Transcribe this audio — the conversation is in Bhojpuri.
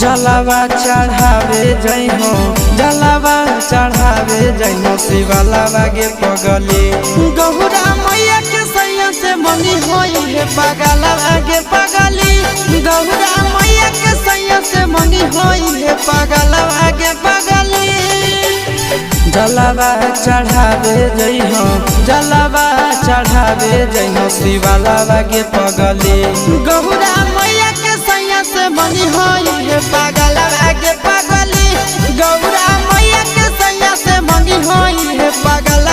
जलावा चढ़ावे जइहो जलावा चढ़ावे जइहो शिवलावा गे पगली गौरा मैया के सैया से मंगी होई है पगलावा गे पगली गौरा मैया के सैया से मंगी होई है पगलावा गे पगली जलावा चढ़ावे जइहो जलावा चढ़ावे जइहो शिवलावा गे पगली गौरा मैया के सैया से मंगी होई है पगलावा गे पगली गौरा मैया के सैया से मंगी होई है पगला